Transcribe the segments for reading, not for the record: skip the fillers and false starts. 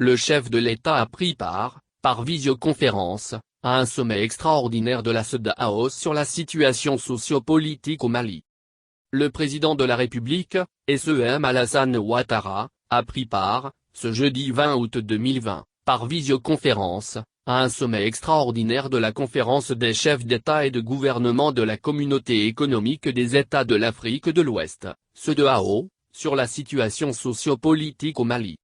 le chef de l'État a pris part, par visioconférence, à un sommet extraordinaire de la CEDEAO sur la situation socio-politique au Mali. Le président de la République, SEM Alassane Ouattara, a pris part, ce jeudi 20 août 2020, par visioconférence, à un sommet extraordinaire de la conférence des chefs d'État et de gouvernement de la Communauté économique des États de l'Afrique de l'Ouest, CEDEAO, sur la situation socio-politique au Mali.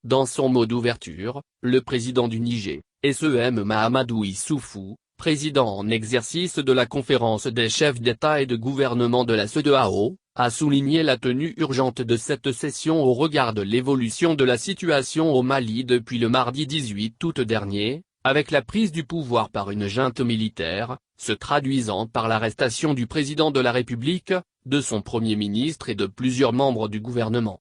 Dans son mot d'ouverture, le président du Niger, SEM Mahamadou Issoufou, président en exercice de la conférence des chefs d'État et de gouvernement de la CEDEAO, a souligné la tenue urgente de cette session au regard de l'évolution de la situation au Mali depuis le mardi 18 août dernier, avec la prise du pouvoir par une junte militaire, se traduisant par l'arrestation du président de la République, de son Premier ministre et de plusieurs membres du gouvernement.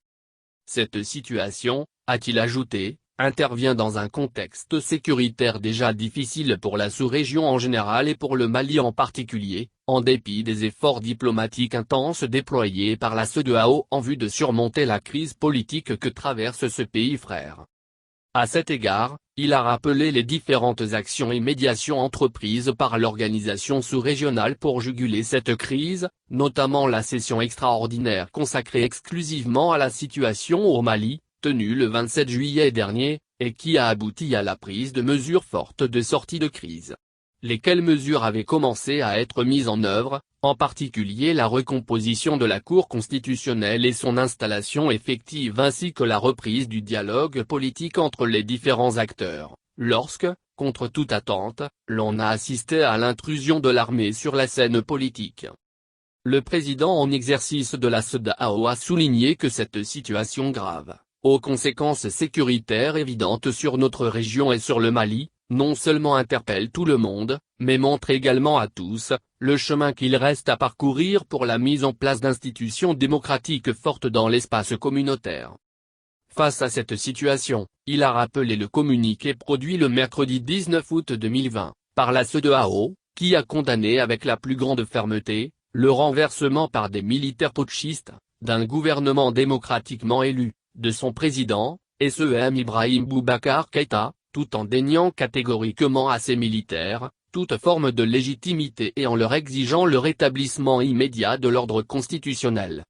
Cette situation, a-t-il ajouté, intervient dans un contexte sécuritaire déjà difficile pour la sous-région en général et pour le Mali en particulier, en dépit des efforts diplomatiques intenses déployés par la CEDEAO en vue de surmonter la crise politique que traverse ce pays frère. À cet égard, il a rappelé les différentes actions et médiations entreprises par l'organisation sous-régionale pour juguler cette crise, notamment la session extraordinaire consacrée exclusivement à la situation au Mali, tenue le 27 juillet dernier, et qui a abouti à la prise de mesures fortes de sortie de crise. Lesquelles mesures avaient commencé à être mises en œuvre, en particulier la recomposition de la Cour constitutionnelle et son installation effective ainsi que la reprise du dialogue politique entre les différents acteurs, lorsque, contre toute attente, l'on a assisté à l'intrusion de l'armée sur la scène politique. Le président en exercice de la CEDEAO a souligné que cette situation grave, aux conséquences sécuritaires évidentes sur notre région et sur le Mali, non seulement interpelle tout le monde, mais montre également à tous, le chemin qu'il reste à parcourir pour la mise en place d'institutions démocratiques fortes dans l'espace communautaire. Face à cette situation, il a rappelé le communiqué produit le mercredi 19 août 2020, par la CEDEAO, qui a condamné avec la plus grande fermeté, le renversement par des militaires putschistes, d'un gouvernement démocratiquement élu, de son président, SEM Ibrahim Boubacar Keïta, tout en déniant catégoriquement à ces militaires, toute forme de légitimité et en leur exigeant le rétablissement immédiat de l'ordre constitutionnel.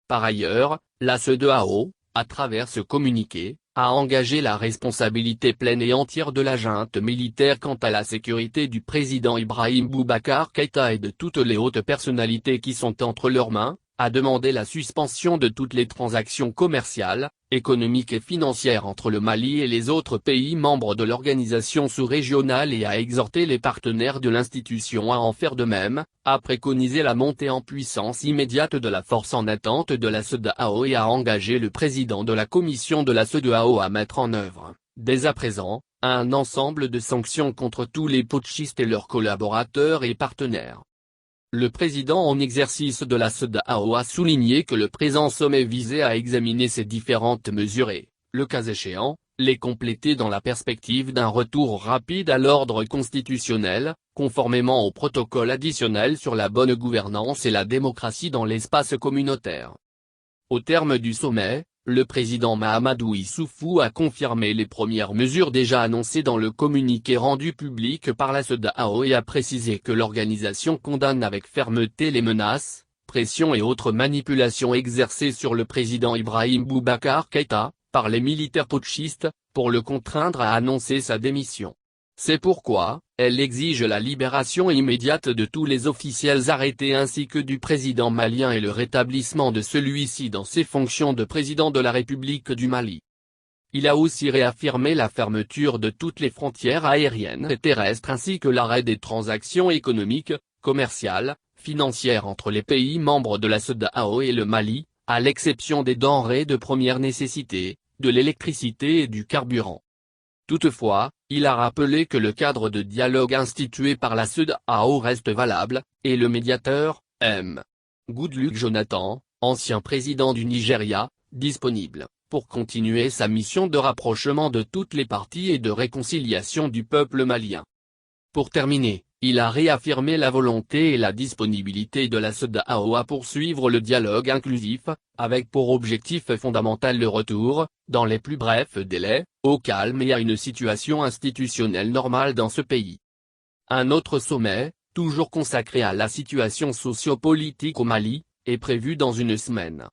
Par ailleurs, la CEDEAO, à travers ce communiqué, a engagé la responsabilité pleine et entière de la junte militaire quant à la sécurité du président Ibrahim Boubacar Keïta et de toutes les hautes personnalités qui sont entre leurs mains, a demandé la suspension de toutes les transactions commerciales, économiques et financières entre le Mali et les autres pays membres de l'organisation sous-régionale et a exhorté les partenaires de l'institution à en faire de même, a préconisé la montée en puissance immédiate de la force en attente de la CEDEAO et a engagé le président de la commission de la CEDEAO à mettre en œuvre, dès à présent, un ensemble de sanctions contre tous les putschistes et leurs collaborateurs et partenaires. Le président en exercice de la CEDEAO a souligné que le présent sommet visait à examiner ces différentes mesures et, le cas échéant, les compléter dans la perspective d'un retour rapide à l'ordre constitutionnel, conformément au protocole additionnel sur la bonne gouvernance et la démocratie dans l'espace communautaire. Au terme du sommet, le président Mahamadou Issoufou a confirmé les premières mesures déjà annoncées dans le communiqué rendu public par la CEDEAO et a précisé que l'organisation condamne avec fermeté les menaces, pressions et autres manipulations exercées sur le président Ibrahim Boubacar Keïta, par les militaires putschistes, pour le contraindre à annoncer sa démission. C'est pourquoi, elle exige la libération immédiate de tous les officiels arrêtés ainsi que du président malien et le rétablissement de celui-ci dans ses fonctions de président de la République du Mali. Il a aussi réaffirmé la fermeture de toutes les frontières aériennes et terrestres ainsi que l'arrêt des transactions économiques, commerciales, financières entre les pays membres de la CEDEAO et le Mali, à l'exception des denrées de première nécessité, de l'électricité et du carburant. Toutefois, il a rappelé que le cadre de dialogue institué par la CEDEAO reste valable, et le médiateur, M. Goodluck Jonathan, ancien président du Nigeria, disponible, pour continuer sa mission de rapprochement de toutes les parties et de réconciliation du peuple malien. Pour terminer, Il a réaffirmé la volonté et la disponibilité de la CEDEAO à poursuivre le dialogue inclusif, avec pour objectif fondamental le retour, dans les plus brefs délais, au calme et à une situation institutionnelle normale dans ce pays. Un autre sommet, toujours consacré à la situation socio-politique au Mali, est prévu dans une semaine.